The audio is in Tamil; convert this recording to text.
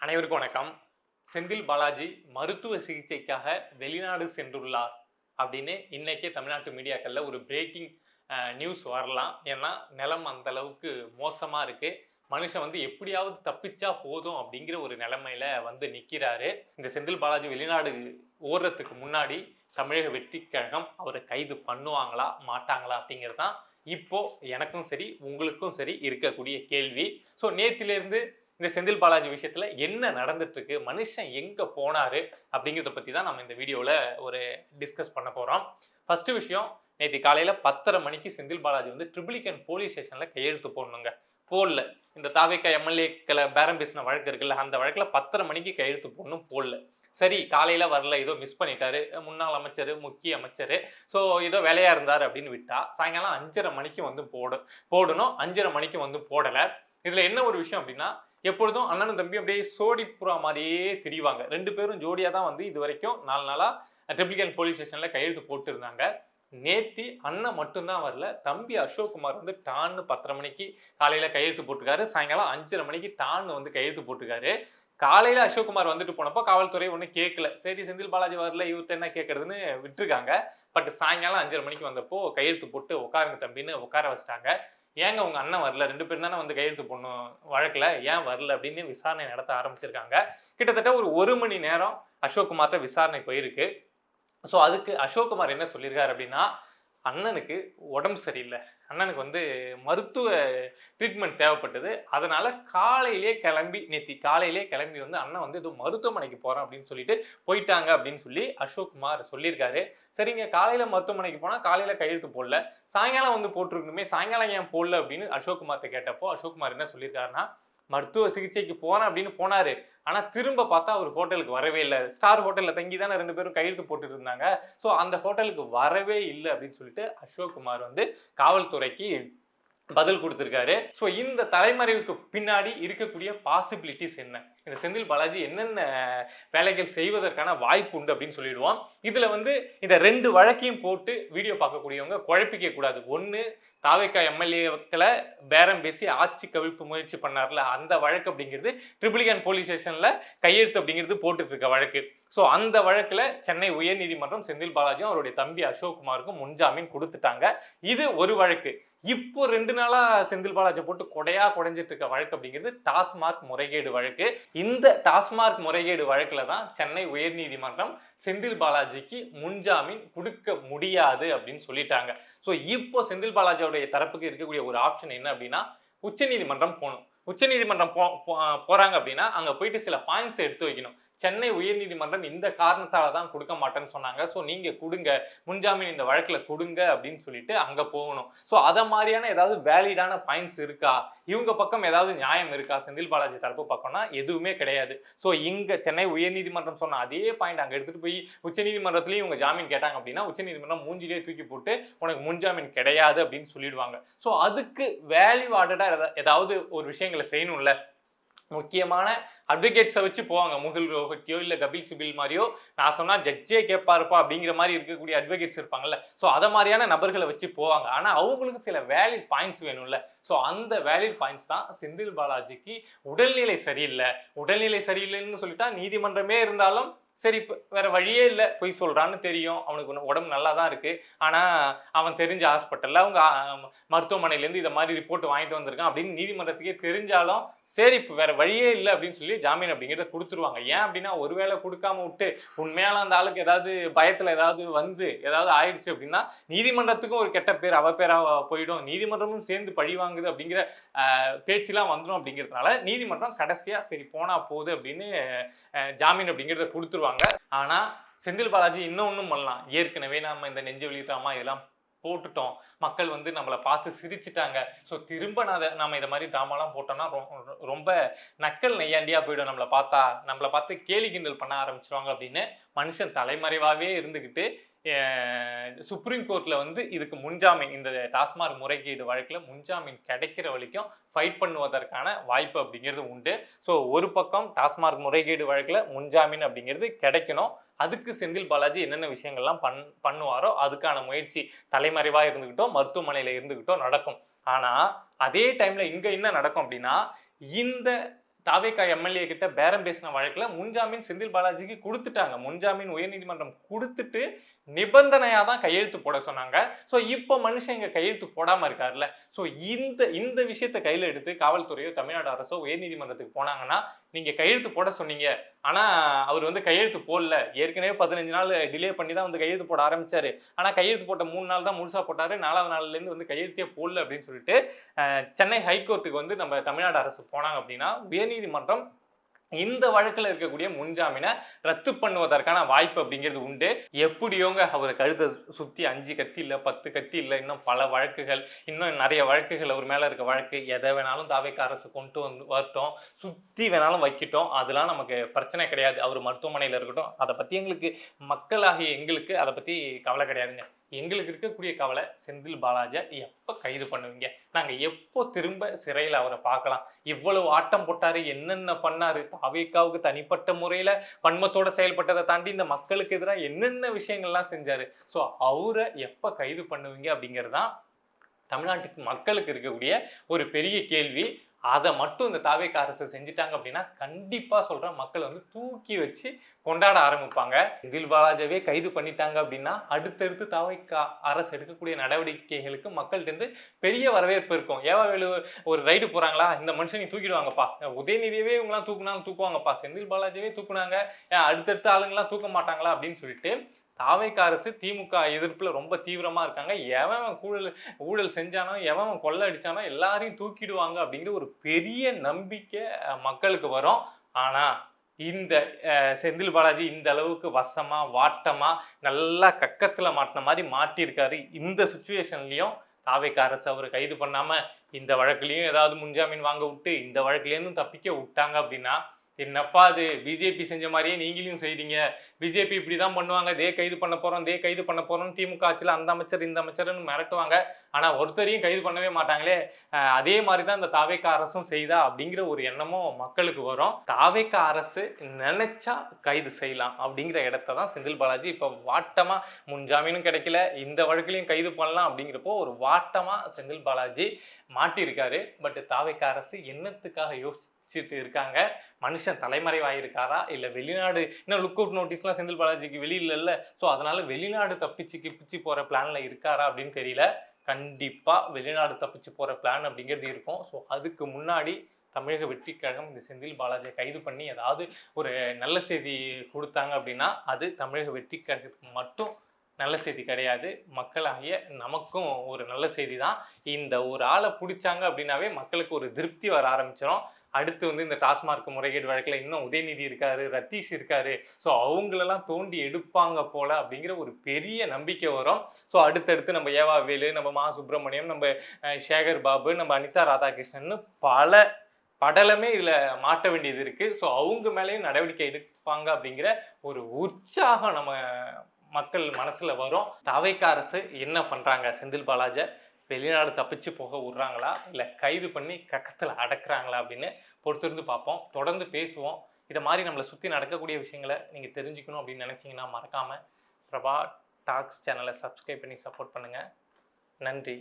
அனைவருக்கும் வணக்கம். செந்தில் பாலாஜி மருத்துவ சிகிச்சைக்காக வெளிநாடு சென்றுள்ளார் அப்படின்னு இன்னைக்கே தமிழ்நாட்டு மீடியாக்கள்ல ஒரு பிரேக்கிங் நியூஸ் வரலாம். ஏன்னா நிலம் அந்த அளவுக்கு மோசமா இருக்கு. மனுஷன் எப்படியாவது தப்பிச்சா போதும் அப்படிங்கிற ஒரு நிலைமையில நிக்கிறாரு. இந்த செந்தில் பாலாஜி வெளிநாடு ஓடுறதுக்கு முன்னாடி தமிழக வெற்றி கழகம் அவரை கைது பண்ணுவாங்களா மாட்டாங்களா அப்படிங்கிறது தான் இப்போ எனக்கும் சரி உங்களுக்கும் சரி இருக்கக்கூடிய கேள்வி. ஸோ நேத்திலிருந்து இந்த செந்தில் பாலாஜி விஷயத்துல என்ன நடந்துட்டு இருக்கு, மனுஷன் எங்க போனாரு அப்படிங்கிறத பத்தி தான் நம்ம இந்த வீடியோல ஒரு டிஸ்கஸ் பண்ண போறோம். ஃபர்ஸ்ட் விஷயம், நேற்று காலையில 10:30 மணிக்கு செந்தில் பாலாஜி ட்ரிபிளிகன் போலீஸ் ஸ்டேஷன்ல கையெழுத்து போடணுங்க. போடல. இந்த தாவேக்கா எம்எல்ஏக்களை பேரம் பேசின வழக்கு இருக்குல்ல, அந்த வழக்குல 10:30 மணிக்கு கையெழுத்து போடணும், போடல. சரி, காலையில வரல, ஏதோ மிஸ் பண்ணிட்டாரு, முன்னாள் அமைச்சர், முக்கிய அமைச்சர், ஸோ ஏதோ வேலையா இருந்தாரு அப்படின்னு விட்டா சாயங்காலம் 5:30 மணிக்கு போடணும். 5:30 மணிக்கு போடல. இதுல என்ன ஒரு விஷயம் அப்படின்னா, எப்பொழுதும் அண்ணனும் தம்பி அப்படியே சோடி புறா மாதிரியே திரிவாங்க. 2 பேரும் ஜோடியா தான் இது வரைக்கும் 4 நாளா ட்ரிபிளிகன் போலீஸ் ஸ்டேஷன்ல கையெழுத்து போட்டு இருந்தாங்க. நேத்தி அண்ணன் மட்டும்தான் வரல. தம்பி அசோக்குமார் டான்னு 10:30 மணிக்கு காலையில கையெழுத்து போட்டுருக்காரு. சாயங்காலம் 5:30 மணிக்கு டான்னு கையெழுத்து போட்டுருக்காரு. காலையில அசோக்குமார் போனப்போ காவல்துறை ஒன்றும் கேட்கல. சரி, செந்தில் பாலாஜி வரல, இவர்கிட்ட என்ன கேட்கறதுன்னு விட்டுருக்காங்க. பட் சாயங்காலம் 5:30 மணிக்கு வந்தப்போ கையெழுத்து போட்டு உட்காருங்க தம்பின்னு உட்கார வச்சிட்டாங்க. ஏங்க உங்க அண்ணன் வரல, 2 பேரும் தானே கையெழுத்து போடணும் வழக்குல, ஏன் வரல அப்படின்னு விசாரணை நடத்த ஆரம்பிச்சிருக்காங்க. கிட்டத்தட்ட ஒரு 1 மணி நேரம் அசோக்குமார்ட்ட விசாரணை போயிருக்கு. ஸோ அதுக்கு அசோக்குமார் என்ன சொல்லியிருக்காரு அப்படின்னா, அண்ணனுக்கு உடம்பு சரியில்லை, அண்ணனுக்கு மருத்துவ ட்ரீட்மெண்ட் தேவைப்பட்டது, அதனால நேற்று காலையிலே கிளம்பி அண்ணன் ஏதோ மருத்துவமனைக்கு போறேன் அப்படின்னு சொல்லிட்டு போயிட்டாங்க அப்படின்னு சொல்லி அசோக்குமார் சொல்லியிருக்காரு. சரிங்க, காலையில மருத்துவமனைக்கு போனா காலையில கையெழுத்து போடல, சாயங்காலம் போட்டிருக்கணுமே, சாயங்காலம் ஏன் போடல அப்படின்னு அசோக்குமார்ட்ட கேட்டப்போ அசோக்குமார் என்ன சொல்லியிருக்காருன்னா, மருத்துவ சிகிச்சைக்கு போறேன் அப்படின்னு போனாரு, ஆனா திரும்ப பார்த்தா அவர் ஹோட்டலுக்கு வரவே இல்லை. ஸ்டார் ஹோட்டல்ல தங்கி தானே 2 பேரும் கையெழுத்து போட்டு இருந்தாங்க. ஸோ அந்த ஹோட்டலுக்கு வரவே இல்லை அப்படின்னு சொல்லிட்டு அசோக்குமார் காவல்துறைக்கு பதில் கொடுத்திருக்காரு. ஸோ இந்த தலைமறைவுக்கு பின்னாடி இருக்கக்கூடிய பாசிபிலிட்டிஸ் என்ன, இந்த செந்தில் பாலாஜி என்னென்ன வேலைகள் செய்வதற்கான வாய்ப்பு உண்டு அப்படின்னு சொல்லிடுவோம். இதுல இந்த 2 வழக்கையும் போட்டு வீடியோ பார்க்கக்கூடியவங்க குழப்பிக்க கூடாது. ஒன்று, தாவேக்கா எம்எல்ஏக்களை பேரம் பேசி ஆட்சி கவிழ்ப்பு முயற்சி பண்ணார்ல, அந்த வழக்கு அப்படிங்கிறது ட்ரிபிளிகன் போலீஸ் ஸ்டேஷன்ல கையெழுத்து அப்படிங்கிறது போட்டுட்டு இருக்க வழக்கு. ஸோ அந்த வழக்குல சென்னை உயர்நீதிமன்றம் செந்தில் பாலாஜியும் அவருடைய தம்பி அசோக்குமாருக்கும் முன்ஜாமீன் கொடுத்துட்டாங்க. இது ஒரு வழக்கு. இப்போ 2 நாளா செந்தில் பாலாஜி போட்டு குடைஞ்சிட்டு இருக்க வழக்கு அப்படிங்கிறது டாஸ்மார்க் முறைகேடு வழக்கு. இந்த டாஸ்மார்க் முறைகேடு வழக்குல தான் சென்னை உயர்நீதிமன்றம் செந்தில் பாலாஜிக்கு முன்ஜாமீன் கொடுக்க முடியாது அப்படின்னு சொல்லிட்டாங்க. ஸோ இப்போ செந்தில் பாலாஜியோடைய தரப்புக்கு இருக்கக்கூடிய ஒரு ஆப்ஷன் என்ன அப்படின்னா, உச்சநீதிமன்றம் போகணும். உச்சநீதிமன்றம் போறாங்க அப்படின்னா அங்க போயிட்டு சில பாயிண்ட்ஸ் எடுத்து வைக்கணும். சென்னை உயர்நீதிமன்றம் இந்த காரணத்தால தான் கொடுக்க மாட்டேன்னு சொன்னாங்க, ஸோ நீங்க கொடுங்க, முன்ஜாமீன் இந்த வழக்குல கொடுங்க அப்படின்னு சொல்லிட்டு அங்க போகணும். ஸோ அத மாதிரியான ஏதாவது வேலிடான பாயிண்ட்ஸ் இருக்கா, இவங்க பக்கம் ஏதாவது நியாயம் இருக்கா, செந்தில் பாலாஜி தரப்பு பக்கம்னா எதுவுமே கிடையாது. ஸோ இங்க சென்னை உயர்நீதிமன்றம் சொன்ன அதே பாயிண்ட் அங்க எடுத்துட்டு போய் உச்சநீதிமன்றத்திலையும் இவங்க ஜாமீன் கேட்டாங்க அப்படின்னா உச்சநீதிமன்றம் மூஞ்சிலே தூக்கி போட்டு உனக்கு முன்ஜாமீன் கிடையாது அப்படின்னு சொல்லிடுவாங்க. ஸோ அதுக்கு வேல்யூ ஆடடா ஏதாவது ஒரு விஷயங்களை செய்யணும்ல. முக்கியமான அட்வொகேட்ஸை வச்சு போவாங்க, முகுல் ரோஹட்டியோ இல்லை கபில் சிபில் மாதிரியோ, நான் சொன்னா ஜட்ஜே கேட்பாருப்பா அப்படிங்கிற மாதிரி இருக்கக்கூடிய அட்வொகேட்ஸ் இருப்பாங்கல்ல. ஸோ அதை மாதிரியான நபர்களை வச்சு போவாங்க. ஆனால் அவங்களுக்கு சில வேலிட் பாயிண்ட்ஸ் வேணும்ல. ஸோ அந்த வேலிட் பாயிண்ட்ஸ் தான் செந்தில் பாலாஜிக்கு உடல்நிலை சரியில்லைன்னு சொல்லிட்டா நீதிமன்றமே இருந்தாலும் சரி, வேற வழியே இல்லை, பொய் சொல்றான்னு தெரியும், அவனுக்கு உடம்பு நல்லா தான் இருக்கு, ஆனா அவன் தெரிஞ்ச ஹாஸ்பிட்டல்ல அவங்க மருத்துவமனையிலேருந்து இதை மாதிரி ரிப்போர்ட் வாங்கிட்டு வந்திருக்கான் அப்படின்னு நீதிமன்றத்துக்கே தெரிஞ்சாலும் சரி, இப்போ வேற வழியே இல்லை அப்படின்னு சொல்லி ஜாமீன் அப்படிங்கிறத கொடுத்துருவாங்க. ஏன் அப்படின்னா, ஒருவேளை கொடுக்காம விட்டு உண்மையால அந்த ஆளுக்கு ஏதாவது பயத்துல ஏதாவது ஆயிடுச்சு அப்படின்னா நீதிமன்றத்துக்கும் ஒரு கெட்ட பேர், அவ பேரா போயிடும், நீதிமன்றமும் சேர்ந்து பழி வாங்குது அப்படிங்கிற பேச்சுலாம் வந்துடும். அப்படிங்கிறதுனால நீதிமன்றம் கடைசியா சரி போனா போகுது அப்படின்னு ஜாமீன் அப்படிங்கிறத கொடுத்துருவாங்க. ஆனா செந்தில் பாலாஜி இன்னொன்னும் பண்ணலாம். ஏற்கனவே நம்ம இந்த நெஞ்சு வலி டிராமா இதெல்லாம் போட்டுட்டோம், மக்கள் நம்மளை பார்த்து சிரிச்சுட்டாங்க, ஸோ திரும்ப நாம இதை மாதிரி டிராமாலாம் போட்டோம்னா ரொம்ப நக்கல் நெய்யாண்டியா போயிடும், நம்மளை பார்த்து கேலி கிண்டல் பண்ண ஆரம்பிச்சிருவாங்க அப்படின்னு மனுஷன் தலைமறைவாகவே இருந்துக்கிட்டு சுப்ரீம் கோர்ட்ல இதுக்கு முன்ஜாமீன், இந்த டாஸ்மார்க் முறைகேடு வழக்குல முன்ஜாமீன் கிடைக்கிற வரைக்கும் ஃபைட் பண்ணுவதற்கான வாய்ப்பு அப்படிங்கிறது உண்டு. ஸோ ஒரு பக்கம் டாஸ்மார்க் முறைகேடு வழக்குல முன்ஜாமீன் அப்படிங்கிறது கிடைக்கணும். அதுக்கு செந்தில் பாலாஜி என்னென்ன விஷயங்கள்லாம் பண்ணுவாரோ அதுக்கான முயற்சி தலைமறைவா இருந்துகிட்டோ மருத்துவமனையில இருந்துகிட்டோ நடக்கும். ஆனா அதே டைம்ல இங்க என்ன நடக்கும் அப்படின்னா, இந்த தாவேகா எம்எல்ஏ கிட்ட பேரம் பேசின வழக்குல முன்ஜாமீன் செந்தில் பாலாஜிக்கு கொடுத்துட்டாங்க. முன்ஜாமீன் உயர்நீதிமன்றம் கொடுத்துட்டு நிபந்தனையா தான் கையெழுத்து போட சொன்னாங்க. சோ இப்போ மனுஷன் இங்க கையெழுத்து போடாம இருக்காருல்ல. சோ இந்த விஷயத்தை கையில எடுத்து காவல்துறையோ தமிழ்நாடு அரசோ உயர்நீதிமன்றத்துக்கு போனாங்கன்னா, நீங்க கையெழுத்து போட சொன்னீங்க, ஆனா அவர் வந்து கையெழுத்து போடல, ஏற்கனவே 15 நாள் டிலே பண்ணி தான் வந்து கையெழுத்து போட ஆரம்பிச்சாரு, ஆனா கையெழுத்து போட்ட 3 நாள் தான் முழுசா போட்டாரு, 4வது நாள்ல இருந்து வந்து கையெழுத்தே போடல அப்படின்னு சொல்லிட்டு சென்னை ஹைகோர்ட்டுக்கு வந்து நம்ம தமிழ்நாடு அரசு போனாங்க அப்படின்னா, உயர்நீதிமன்றம் இந்த வழக்குல இருக்கக்கூடிய முன்ஜாமீனை ரத்து பண்ணுவதற்கான வாய்ப்பு அப்படிங்கிறது உண்டு. எப்படியோங்க அவர் கழுத்தை சுத்தி 5 கத்தி இல்ல, 10 கத்தி இல்ல, இன்னும் பல வழக்குகள், இன்னும் நிறைய வழக்குகள் அவர் மேல இருக்க வழக்கு, எதை வேணாலும் தாவேகா அரசு கொண்டு வந்து வரட்டும், சுத்தி வேணாலும் வைக்கட்டும், அதெல்லாம் நமக்கு பிரச்சனை கிடையாது. அவர் மருத்துவமனையில இருக்கட்டும், அதை பத்தி எங்களுக்கு, மக்களாகிய எங்களுக்கு அதை பத்தி கவலை கிடையாதுங்க. எங்களுக்கு இருக்கக்கூடிய கவலை, செந்தில் பாலாஜியை எப்போ கைது பண்ணுவீங்க, நாங்க எப்போ திரும்ப சிறையில் அவரை பார்க்கலாம், இவ்வளவு ஆட்டம் போட்டாரு, என்னென்ன பண்ணாரு, தாவேகாவுக்கு தனிப்பட்ட முறையில வன்மத்தோட செயல்பட்டதை தாண்டி இந்த மக்களுக்கு எதிராக என்னென்ன விஷயங்கள்லாம் செஞ்சாரு, ஸோ அவரை எப்போ கைது பண்ணுவீங்க அப்படிங்கிறது தான் தமிழ்நாட்டுக்கு மக்களுக்கு இருக்கக்கூடிய ஒரு பெரிய கேள்வி. அதை மட்டும் இந்த தாவேகா அரசு செஞ்சுட்டாங்க அப்படின்னா கண்டிப்பா சொல்றேன், மக்கள் வந்து தூக்கி வச்சு கொண்டாட ஆரம்பிப்பாங்க. செந்தில் பாலாஜியவே கைது பண்ணிட்டாங்க அப்படின்னா அடுத்தடுத்து தாவேகா அரசு எடுக்கக்கூடிய நடவடிக்கைகளுக்கு மக்கள்கிட்ட இருந்து பெரிய வரவேற்பு இருக்கும். ஏவாவேலு ஒரு ரைடு போறாங்களா, இந்த மனுஷன் நீ தூக்கிடுவாங்கப்பா, உதயநிதியவே இவங்களாம் தூக்குனாலும் தூக்குவாங்கப்பா, செந்தில் பாலாஜியவே தூக்குனாங்க, அடுத்தடுத்த ஆளுங்கெல்லாம் தூக்க மாட்டாங்களா அப்படின்னு சொல்லிட்டு தாவேகா அரசு திமுக எதிர்ப்புல ரொம்ப தீவிரமா இருக்காங்க. எவன் ஊழல் செஞ்சானோ, எவன் கொள்ளை அடிச்சானோ எல்லாரையும் தூக்கிடுவாங்க அப்படிங்கிற ஒரு பெரிய நம்பிக்கை மக்களுக்கு வரும். ஆனா இந்த செந்தில் பாலாஜி இந்த அளவுக்கு வசமா வாட்டமா நல்லா கக்கத்துல மாட்டின மாதிரி மாட்டியிருக்காரு. இந்த சுச்சுவேஷன்லயும் தாவேகா அரசு அவர் கைது பண்ணாம இந்த வழக்குலயும் ஏதாவது முன்ஜாமீன் வாங்க விட்டு இந்த வழக்குலேருந்தும் தப்பிக்க விட்டாங்க அப்படின்னா, என்னப்பா அது பிஜேபி செஞ்ச மாதிரியே நீங்களும் செய்றீங்க, பிஜேபி இப்படிதான் பண்ணுவாங்க, கைது பண்ண போறோம், கைது பண்ண போறோம், திமுக ஆட்சியில் அந்த அமைச்சர் இந்த அமைச்சர்னு மிரட்டுவாங்க, ஆனா ஒருத்தரையும் கைது பண்ணவே மாட்டாங்களே, அதே மாதிரிதான் இந்த தாவேகா அரசும் செய்தா அப்படிங்கிற ஒரு எண்ணமும் மக்களுக்கு வரும். தாவேகா அரசு நினைச்சா கைது செய்யலாம் அப்படிங்கிற இடத்த தான் செந்தில் பாலாஜி இப்ப வாட்டமா, முன்ஜாமீனும் கிடைக்கல, இந்த வழக்கிலையும் கைது பண்ணலாம் அப்படிங்கிறப்போ ஒரு வாட்டமா செந்தில் பாலாஜி மாட்டியிருக்காரு. பட் தாவேகா அரசு என்னத்துக்காக யோசிச்சுட்டு இருக்காங்க, மனுஷன் தலைமறைவாயிருக்காரா, இல்ல வெளிநாடு, இன்னும் லுக் அவுட் நோட்டீஸ்லாம் செந்தில் பாலாஜிக்கு வெளியில இல்ல, ஸோ அதனால வெளிநாடு தப்பிச்சு போற பிளான்ல இருக்காரா அப்படின்னு தெரியல. கண்டிப்பா வெளிநாடு தப்பிச்சு போற பிளான் அப்படிங்கிறது இருக்கும். ஸோ அதுக்கு முன்னாடி தமிழக வெற்றி கழகம் இந்த செந்தில் பாலாஜியை கைது பண்ணி ஏதாவது ஒரு நல்ல செய்தி கொடுத்தாங்க அப்படின்னா அது தமிழக வெற்றி கழகத்துக்கு மட்டும் நல்ல செய்தி கிடையாது, மக்களாகிய நமக்கும் ஒரு நல்ல செய்தி தான். இந்த ஒரு ஆளை பிடிச்சாங்க அப்படின்னாவே மக்களுக்கு ஒரு திருப்தி வர ஆரம்பிச்சிடும். அடுத்து வந்து இந்த டாஸ்மார்க் முறைகேடு வழக்கில் இன்னும் உதயநிதி இருக்காரு, ரத்தீஷ் இருக்காரு, ஸோ அவங்களெல்லாம் தோண்டி எடுப்பாங்க போல அப்படிங்கிற ஒரு பெரிய நம்பிக்கை வரும். ஸோ அடுத்தடுத்து நம்ம ஏவாவேலு, நம்ம மா சுப்பிரமணியம், நம்ம சேகர் பாபு, நம்ம அனிதா ராதாகிருஷ்ணன் பல படலமே இதுல மாட்ட வேண்டியது இருக்கு. ஸோ அவங்க மேலேயும் நடவடிக்கை எடுப்பாங்க அப்படிங்கிற ஒரு உற்சாகம் நம்ம மக்கள் மனசுல வரும். தாவேகா அரசு என்ன பண்றாங்க, செந்தில் பாலாஜியை வெளிநாடு தப்பிச்சு போக விடுறாங்களா, இல்லை கைது பண்ணி கக்கத்தில் அடக்குறாங்களா அப்படின்னு பொறுத்திருந்து பார்ப்போம். தொடர்ந்து பேசுவோம். இதை மாதிரி நம்மளை சுற்றி நடக்கக்கூடிய விஷயங்களை நீங்கள் தெரிஞ்சுக்கணும் அப்படின்னு நினச்சிங்கன்னா மறக்காமல் பிரபா டாக்ஸ் சேனலை சப்ஸ்கிரைப் பண்ணி சப்போர்ட் பண்ணுங்கள். நன்றி.